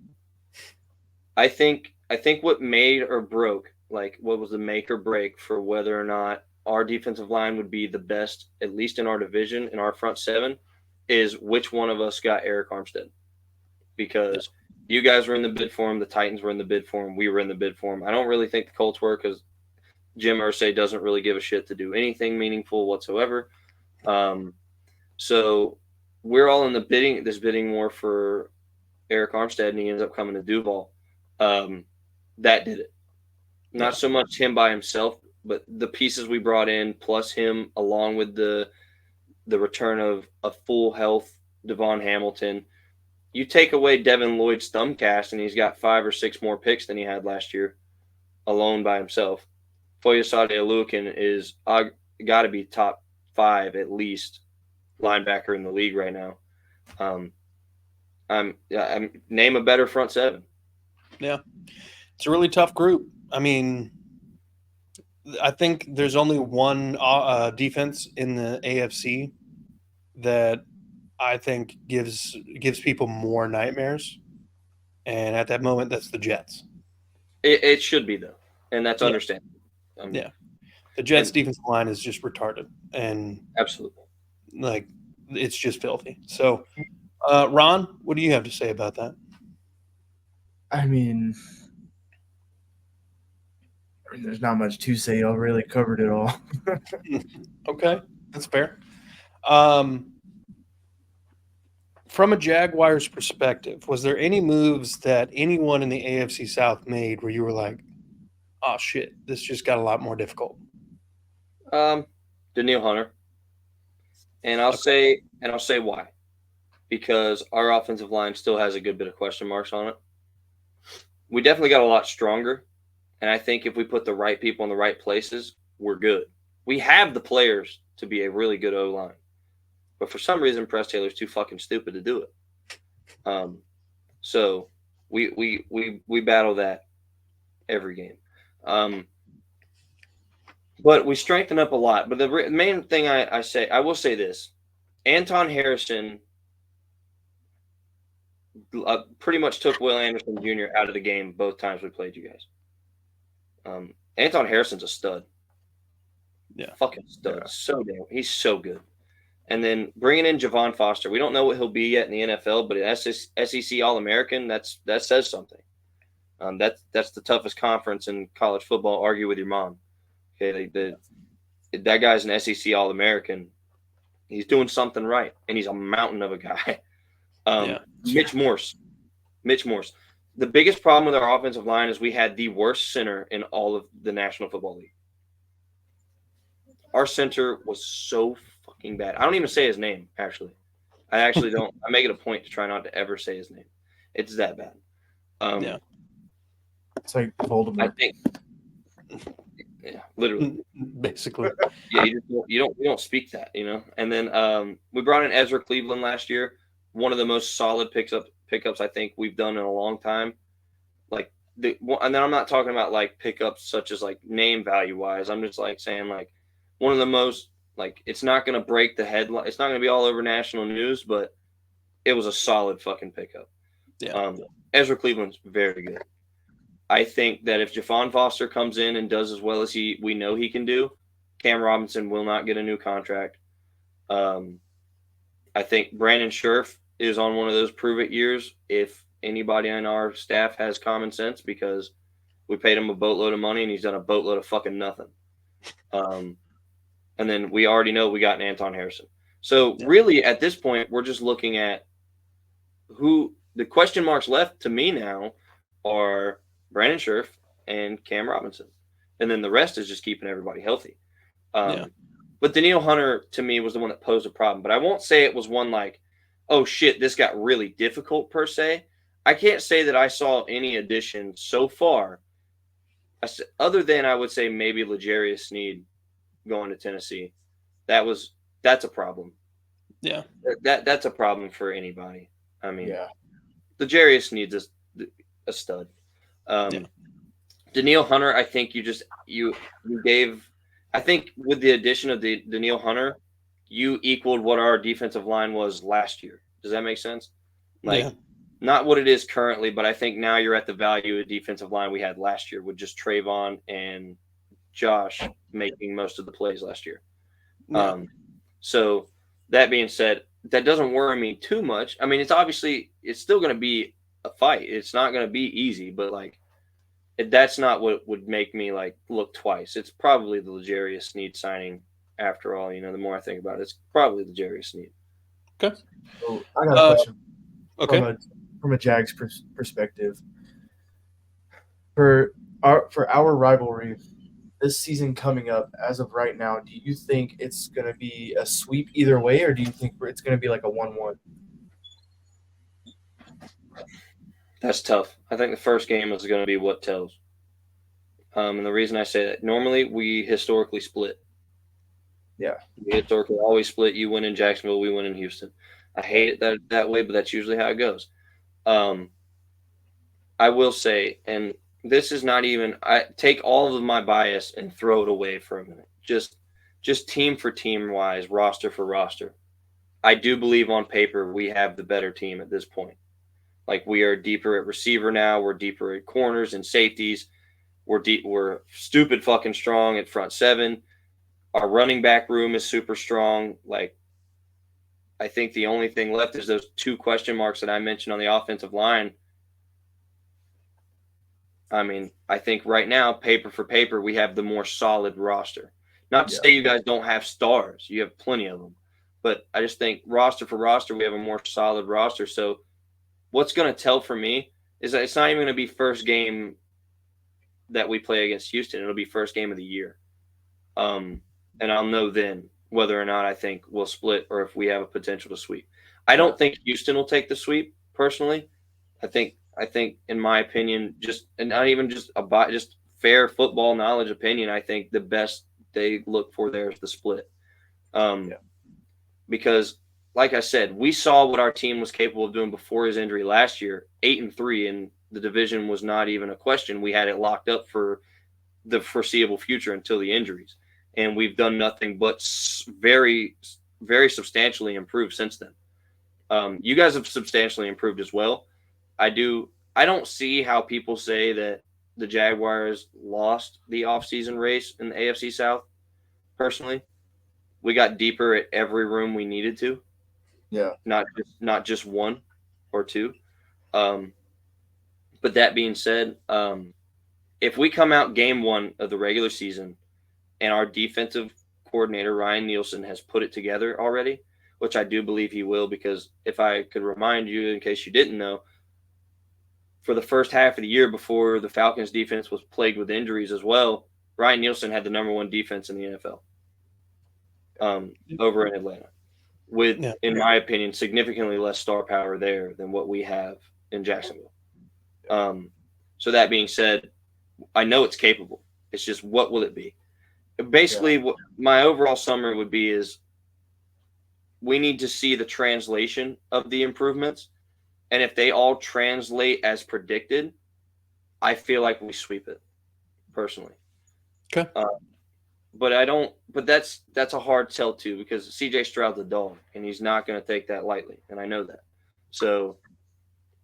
I think what made or broke, like what was the make or break for whether or not our defensive line would be the best, at least in our division, in our front 7, is which one of us got Eric Armstead. Because you guys were in the bid for him, the Titans were in the bid for him, we were in the bid for him. I don't really think the Colts were because Jim Irsay doesn't really give a shit to do anything meaningful whatsoever. So we're all in this bidding war for Eric Armstead, and he ends up coming to Duval. That did it. Not so much him by himself, but the pieces we brought in, plus him, along with the return of a full health Devon Hamilton. You take away Devin Lloyd's thumb cast, and he's got 5 or 6 more picks than he had last year, alone by himself. Foyesade Alukin is got to be top 5 at least linebacker in the league right now. I'm name a better front 7. Yeah, it's a really tough group. I mean, I think there's only one defense in the AFC that I think gives people more nightmares, And at that moment, that's the Jets. It should be, though, and that's understandable. Yeah. The Jets' defensive line is just retarded, and absolutely, like it's just filthy. So, Ron, what do you have to say about that? I mean, there's not much to say. Y'all really covered it all. Okay, that's fair. From a Jaguars perspective, was there any moves that anyone in the AFC South made where you were like, "Oh shit, this just got a lot more difficult"? Daniil Hunter, and I'll say why, because our offensive line still has a good bit of question marks on it. We definitely got a lot stronger, and I think if we put the right people in the right places, we're good. We have the players to be a really good O-line, but for some reason, Press Taylor's too fucking stupid to do it. So we battle that every game. But we strengthen up a lot. But the main thing I will say this: Anton Harrison pretty much took Will Anderson Jr. out of the game both times we played you guys. Anton Harrison's a stud. Yeah, fucking stud. Yeah. He's so good. And then bringing in Javon Foster, we don't know what he'll be yet in the NFL, but an SEC All-American, that says something. That's the toughest conference in college football. Argue with your mom. Okay, that guy's an SEC All-American. He's doing something right, and he's a mountain of a guy. Mitch Morse. The biggest problem with our offensive line is we had the worst center in all of the National Football League. Our center was so fucking bad. I don't even say his name, actually. I actually don't. I make it a point to try not to ever say his name. It's that bad. It's like Voldemort. I think. Yeah, literally. Basically. Yeah, you don't speak that, you know. And then we brought in Ezra Cleveland last year. One of the most solid pickups I think we've done in a long time. And then I'm not talking about like pickups such as like name value wise. I'm just like saying like one of the most like it's not going to break the headline. It's not going to be all over national news, but it was a solid fucking pickup. Yeah. Ezra Cleveland's very good. I think that if Javon Foster comes in and does as well as we know he can do, Cam Robinson will not get a new contract. I think Brandon Scherf is on one of those prove it years if anybody on our staff has common sense, because we paid him a boatload of money and he's done a boatload of fucking nothing. And then we already know we got an Anton Harrison. So really at this point, we're just looking at who the question marks left to me now are Brandon Scherf and Cam Robinson. And then the rest is just keeping everybody healthy. But Daniil Hunter, to me, was the one that posed a problem. But I won't say it was one like, oh, shit, this got really difficult per se. I can't say that I saw any addition so far, other than I would say maybe L'Jarius Sneed going to Tennessee. That's a problem. Yeah. That's a problem for anybody. I mean, L'Jarius Sneed's a stud. Daniil Hunter, I think you gave. I think with the addition of the Daniil Hunter, you equaled what our defensive line was last year. Does that make sense? Not what it is currently, but I think now you're at the value of defensive line we had last year with just Trayvon and Josh making most of the plays last year. So that being said, that doesn't worry me too much. I mean, it's still going to be a fight. It's not going to be easy, but like, that's not what would make me like look twice. It's probably the L'Jarius Sneed signing after all. You know, the more I think about it, it's probably the L'Jarius Sneed. Okay. So I got a question. Okay. From a Jags perspective, for our rivalry this season coming up, as of right now, do you think it's going to be a sweep either way, or do you think it's going to be like a 1-1? That's tough. I think the first game is going to be what tells. And the reason I say that, normally we historically split. Yeah. We historically always split. You win in Jacksonville, we win in Houston. I hate it that way, but that's usually how it goes. I will say, and this is not even – I take all of my bias and throw it away for a minute. Just team for team-wise, roster for roster. I do believe on paper we have the better team at this point. Like, we are deeper at receiver now. We're deeper at corners and safeties. We're stupid fucking strong at front seven. Our running back room is super strong. Like, I think the only thing left is those 2 question marks that I mentioned on the offensive line. I mean, I think right now, paper for paper, we have the more solid roster. Not to say you guys don't have stars. You have plenty of them. But I just think roster for roster, we have a more solid roster. So what's going to tell for me is that it's not even going to be first game that we play against Houston. It'll be first game of the year. And I'll know then whether or not I think we'll split or if we have a potential to sweep. I don't think Houston will take the sweep, personally. I think in my opinion, just and not even just just fair football knowledge opinion, I think the best they look for there is the split. Because like I said, we saw what our team was capable of doing before his injury last year, 8-3, and the division was not even a question. We had it locked up for the foreseeable future until the injuries. And we've done nothing but very, very substantially improve since then. You guys have substantially improved as well. I don't see how people say that the Jaguars lost the offseason race in the AFC South. Personally, we got deeper at every room we needed to. Yeah. Not just 1 or 2. But that being said, if we come out game 1 of the regular season and our defensive coordinator, Ryan Nielsen, has put it together already, which I do believe he will, because if I could remind you, in case you didn't know, for the first half of the year before the Falcons defense was plagued with injuries as well, Ryan Nielsen had the number 1 defense in the NFL over in Atlanta with, in my opinion, significantly less star power there than what we have in Jacksonville. So that being said, I know it's capable. It's just, what will it be? Basically, what my overall summary would be is we need to see the translation of the improvements. And if they all translate as predicted, I feel like we sweep it, personally. Okay. But that's a hard sell too, because CJ Stroud's a dog and he's not going to take that lightly. And I know that. So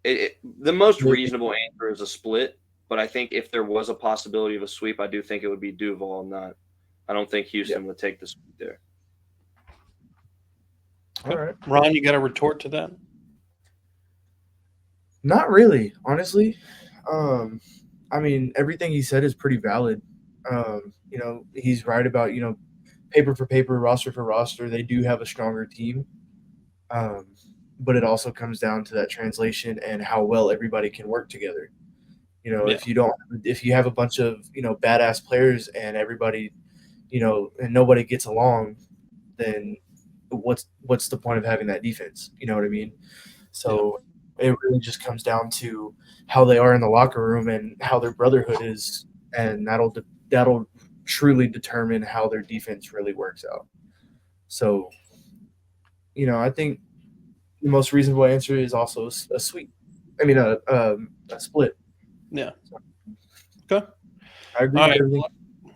the most reasonable answer is a split. But I think if there was a possibility of a sweep, I do think it would be Duval. I don't think Houston would take the sweep there. Okay. All right. Ron, you got a retort to that? Not really, honestly. I mean, everything he said is pretty valid. He's right about, paper for paper, roster for roster, they do have a stronger team. But it also comes down to that translation and how well everybody can work together. If you have a bunch of, badass players and everybody, and nobody gets along, then what's the point of having that defense? You know what I mean? So it really just comes down to how they are in the locker room and how their brotherhood is, and that'll truly determine how their defense really works out. So, I think the most reasonable answer is also a sweep. I mean, a split. Yeah. Okay. I agree with everything.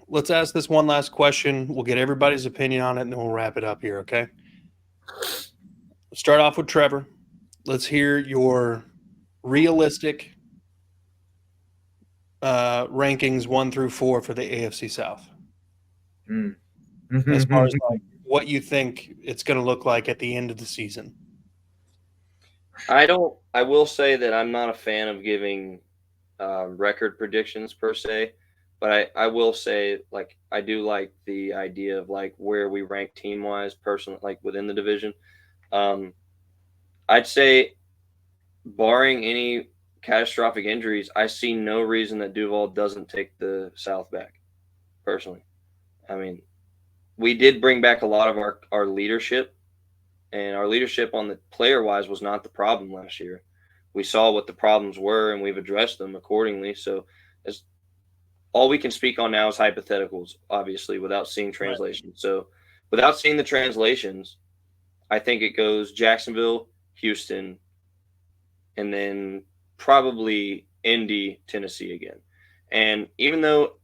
Let's ask this one last question. We'll get everybody's opinion on it, and then we'll wrap it up here, okay? Start off with Trevor. Let's hear your realistic rankings 1 through 4 for the AFC South. As far as what you think it's going to look like at the end of the season. I will say that I'm not a fan of giving record predictions per se, but I will say, like, I do like the idea of, like, where we rank team wise, personally, like within the division. I'd say, barring any catastrophic injuries, I see no reason that Duval doesn't take the South back, personally. I mean, we did bring back a lot of our leadership, and our leadership on the player-wise was not the problem last year. We saw what the problems were, and we've addressed them accordingly. So all we can speak on now is hypotheticals, obviously, without seeing translations. Right. So without seeing the translations, I think it goes Jacksonville, Houston, and then probably Indy, Tennessee again. And even though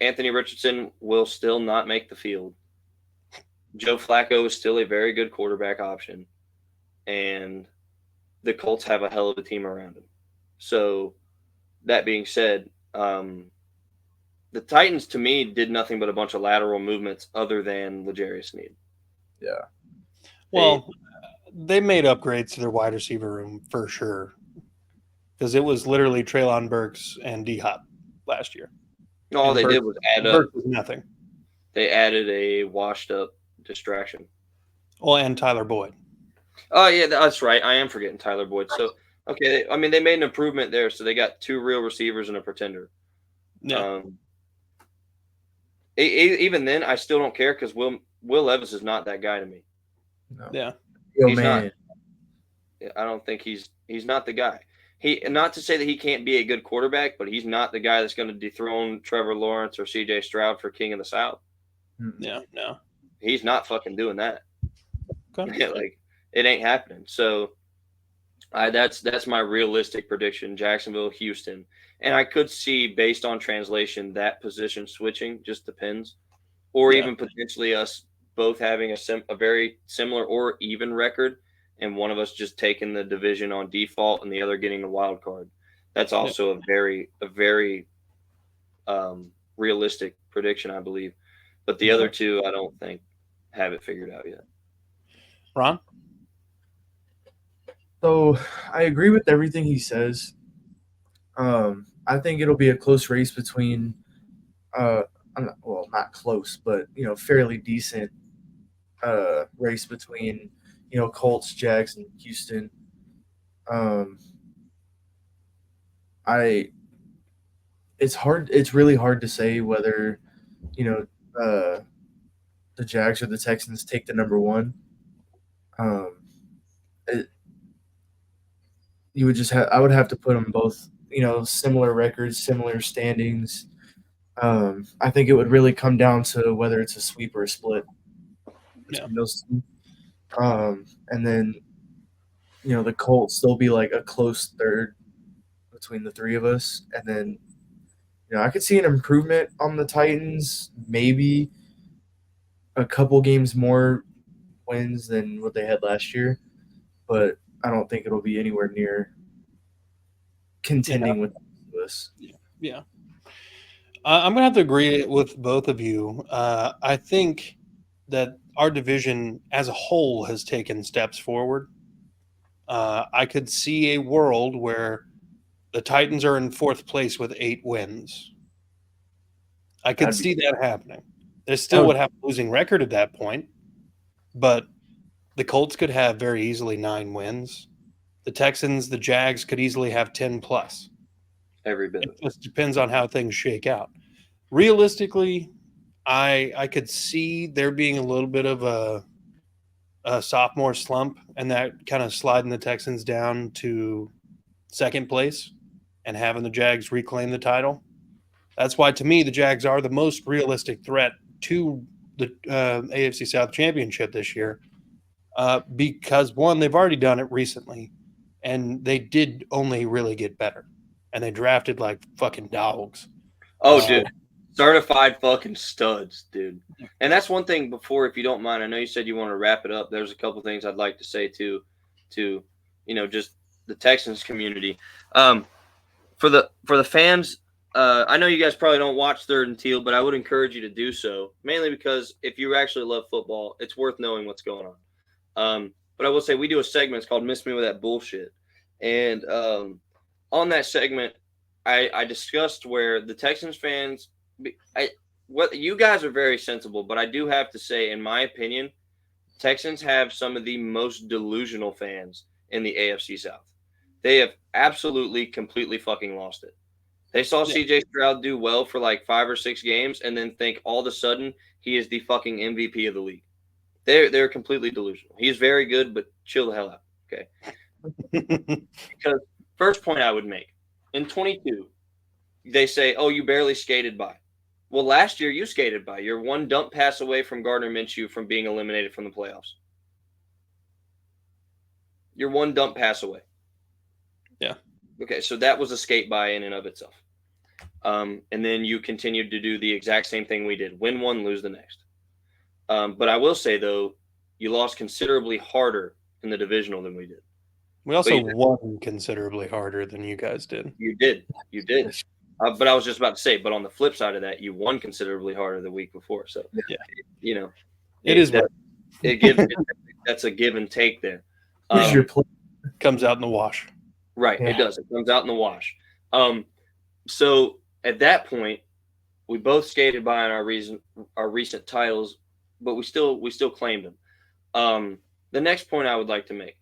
Anthony Richardson will still not make the field, Joe Flacco is still a very good quarterback option. And the Colts have a hell of a team around him. So that being said, the Titans to me did nothing but a bunch of lateral movements other than L'Jarius Sneed. Yeah. Well, they made upgrades to their wide receiver room for sure, because it was literally Treylon Burks and D Hop last year. All And they Burks, did was add up. Burks was nothing. They added a washed up distraction. Well, and Tyler Boyd. Oh yeah, that's right. I am forgetting Tyler Boyd. So okay, I mean they made an improvement there. So they got 2 real receivers and a pretender. Yeah. Even then, I still don't care because Will Levis is not that guy to me. No. Yeah. Yo, He's man. not. I don't think he's not the guy. Not to say that he can't be a good quarterback, but he's not the guy that's going to dethrone Trevor Lawrence or C.J. Stroud for King of the South. Yeah. No. He's not fucking doing that. Okay. Like it ain't happening. So that's my realistic prediction. Jacksonville, Houston. And I could see, based on translation, that position switching. Just depends. Or even potentially us both having a very similar or even record, and one of us just taking the division on default and the other getting the wild card. That's also a very realistic prediction, I believe. But the other two, I don't think have it figured out yet. Ron? So I agree with everything he says. I think it'll be a close race between, not close, but fairly decent race between Colts, Jags, and Houston. It's really hard to say whether the Jags or the Texans take the number one. I would have to put them both, similar records, similar standings. I think it would really come down to whether it's a sweep or a split between those two. And then, the Colts, they'll be like a close third between the three of us. And then, I could see an improvement on the Titans, maybe a couple games more wins than what they had last year. But I don't think it'll be anywhere near contending with us. Yeah. I'm going to have to agree with both of you. I think that our division as a whole has taken steps forward. I could see a world where the Titans are in 4th place with 8 wins. I could see that happening. They still would have a losing record at that point, but the Colts could have very easily 9 wins. The Texans, the Jags could easily have 10 plus. Every bit. It just depends on how things shake out. Realistically, I could see there being a little bit of a sophomore slump and that kind of sliding the Texans down to 2nd place and having the Jags reclaim the title. That's why, to me, the Jags are the most realistic threat to the AFC South Championship this year because, one, they've already done it recently, and they did only really get better. And they drafted like fucking dogs. Oh, dude. Certified fucking studs, dude. And that's one thing before, if you don't mind, I know you said you want to wrap it up. There's a couple things I'd like to say to just the Texans community. For the fans, I know you guys probably don't watch Third and Teal, but I would encourage you to do so, mainly because if you actually love football, it's worth knowing what's going on. But I will say we do a segment, it's called Miss Me With That Bullshit. And on that segment, I discussed where the Texans fans, you guys are very sensible, but I do have to say, in my opinion, Texans have some of the most delusional fans in the AFC South. They have absolutely, completely fucking lost it. They saw C.J. Stroud do well for like 5 or 6 games and then think all of a sudden he is the fucking MVP of the league. They're completely delusional. He's very good, but chill the hell out, okay? Because first point I would make, in 22, they say, oh, you barely skated by. Well, last year you skated by. You're one dump pass away from Gardner Minshew from being eliminated from the playoffs. You're one dump pass away. Yeah. Okay, so that was a skate by in and of itself. And then you continued to do the exact same thing we did. Win one, lose the next. But I will say, though, you lost considerably harder in the divisional than we did. We also won considerably harder than you guys did. You did. But I was just about to say, but on the flip side of that, you won considerably harder the week before. So, that's a give and take there. Who's your play? Comes out in the wash. Right. Yeah. It does. It comes out in the wash. So at that point, we both skated by on our recent titles, but we still claimed them. The next point I would like to make.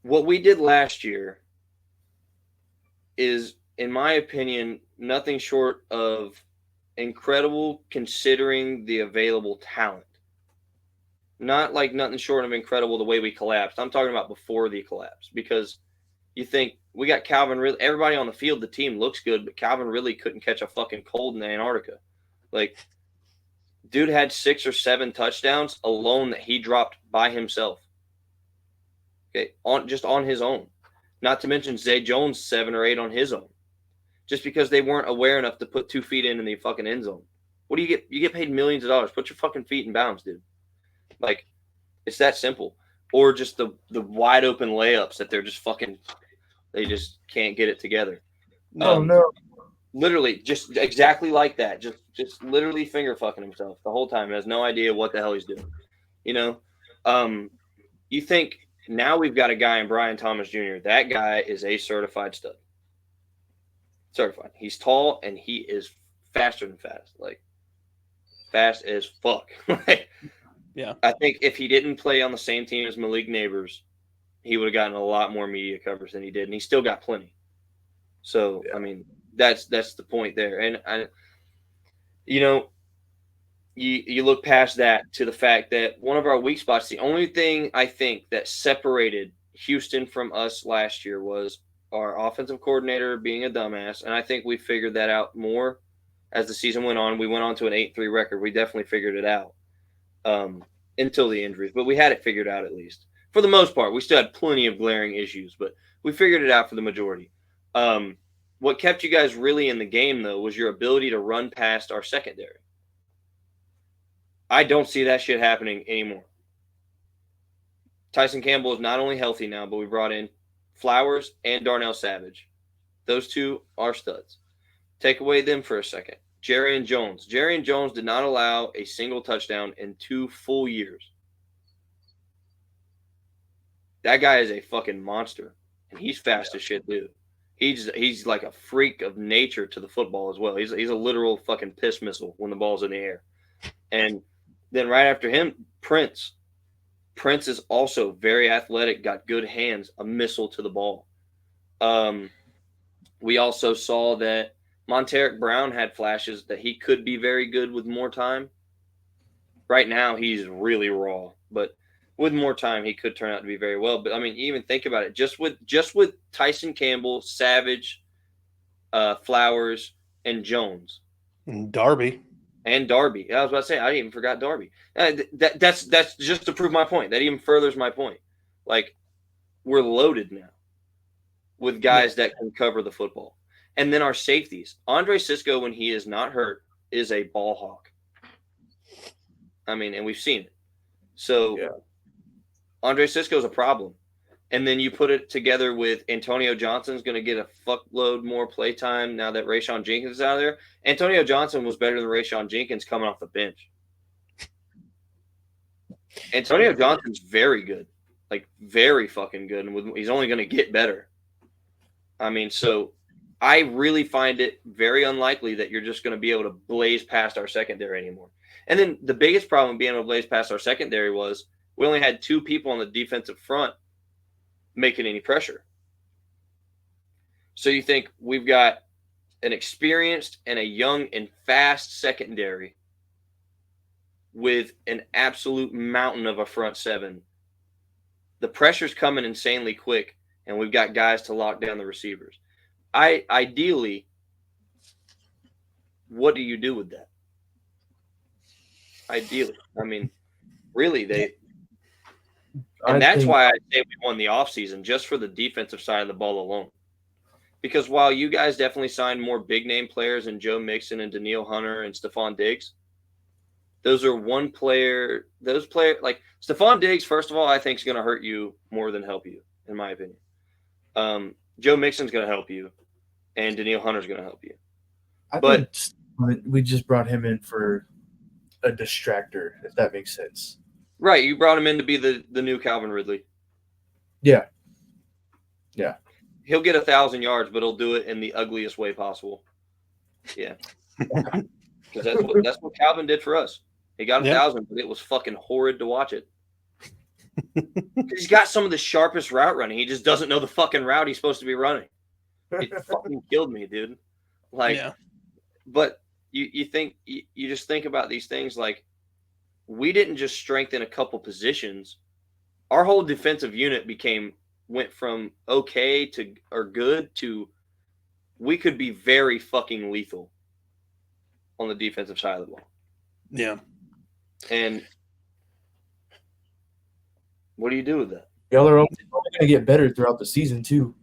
What we did last year is, in my opinion, nothing short of incredible considering the available talent. Not like nothing short of incredible the way we collapsed. I'm talking about before the collapse, because you think we got Calvin Ridley. Everybody on the field, the team looks good, but Calvin Ridley couldn't catch a fucking cold in Antarctica. Like, dude had 6 or 7 touchdowns alone that he dropped by himself. Okay, on his own. Not to mention Zay Jones 7 or 8 on his own, just because they weren't aware enough to put 2 feet in the fucking end zone. What do you get? You get paid millions of dollars. Put your fucking feet in bounds, dude. Like, it's that simple. Or just the wide open layups that they're just fucking, they just can't get it together. No. Literally, just exactly like that. Just literally finger fucking himself the whole time. Has no idea what the hell he's doing. You think now we've got a guy in Brian Thomas Jr. That guy is a certified stud. Certified. He's tall and he is faster than fast. Like, fast as fuck. Yeah. I think if he didn't play on the same team as Malik Neighbors, he would have gotten a lot more media coverage than he did, and he still got plenty. So, yeah. I mean, that's the point there. And you look past that to the fact that one of our weak spots, the only thing I think that separated Houston from us last year was our offensive coordinator being a dumbass, and I think we figured that out more as the season went on. We went on to an 8-3 record. We definitely figured it out. Until the injuries, but we had it figured out at least. For the most part, we still had plenty of glaring issues, but we figured it out for the majority. What kept you guys really in the game, though, was your ability to run past our secondary. I don't see that shit happening anymore. Tyson Campbell is not only healthy now, but we brought in Flowers and Darnell Savage. Those two are studs. Take away them for a second. Jerry and Jones did not allow a single touchdown in 2 full years. That guy is a fucking monster, and he's fast as shit, dude. He's like a freak of nature to the football as well. He's a literal fucking piss missile when the ball's in the air. And then right after him, Prince. Prince is also very athletic, got good hands, a missile to the ball. We also saw that Monteric Brown had flashes that he could be very good with more time. Right now, he's really raw, but with more time, he could turn out to be very well. But I mean, even think about it. Just with Tyson Campbell, Savage, Flowers, and Jones, and Darby. I was about to say, I even forgot Darby. That's just to prove my point. That even furthers my point. Like, we're loaded now with guys that can cover the football. And then our safeties. Andre Sisco, when he is not hurt, is a ball hawk. I mean, and we've seen it. So Andre Sisco is a problem. And then you put it together with Antonio Johnson's going to get a fuckload more play time now that Rayshon Jenkins is out of there. Antonio Johnson was better than Rayshon Jenkins coming off the bench. Antonio Johnson's very good. Like, very fucking good. And he's only going to get better. I mean, so I really find it very unlikely that you're just going to be able to blaze past our secondary anymore. And then the biggest problem being able to blaze past our secondary was we only had 2 people on the defensive front making any pressure. So you think we've got an experienced and a young and fast secondary with an absolute mountain of a front 7. The pressure's coming insanely quick, and we've got guys to lock down the receivers. Ideally, what do you do with that? Ideally, I mean, really, that's why I say we won the offseason, just for the defensive side of the ball alone. Because while you guys definitely signed more big name players than Joe Mixon and Daniil Hunter and Stephon Diggs, those are one player. Those players like Stephon Diggs, first of all, I think is going to hurt you more than help you, in my opinion. Joe Mixon's going to help you, and Danielle Hunter's going to help you. But we just brought him in for a distractor, if that makes sense. Right, you brought him in to be the new Calvin Ridley. Yeah. He'll get 1,000 yards, but he'll do it in the ugliest way possible. Yeah, because that's what Calvin did for us. He got 1,000, but it was fucking horrid to watch it. He's got some of the sharpest route running. He just doesn't know the fucking route he's supposed to be running. It fucking killed me, dude. But you just think about these things like we didn't just strengthen a couple positions. Our whole defensive unit went from okay to or good to we could be very fucking lethal on the defensive side of the ball. Yeah. And what do you do with that? Y'all are only going to get better throughout the season too.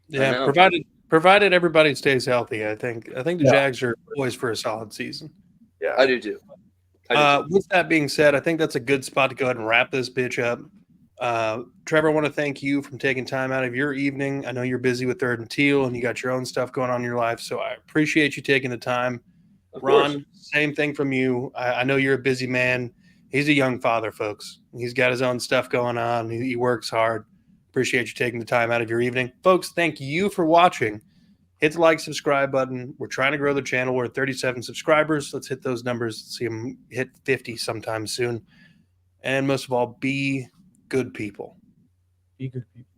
Yeah, provided everybody stays healthy, I think the Jags are poised for a solid season. Yeah, I do too. With that being said, I think that's a good spot to go ahead and wrap this bitch up. Trevor, I want to thank you for taking time out of your evening. I know you're busy with Third and Teal, and you got your own stuff going on in your life, so I appreciate you taking the time. Ron, same thing from you. I know you're a busy man. He's a young father, folks. He's got his own stuff going on. He works hard. Appreciate you taking the time out of your evening. Folks, thank you for watching. Hit the like, subscribe button. We're trying to grow the channel. We're at 37 subscribers. Let's hit those numbers. See them hit 50 sometime soon. And most of all, be good people. Be good people.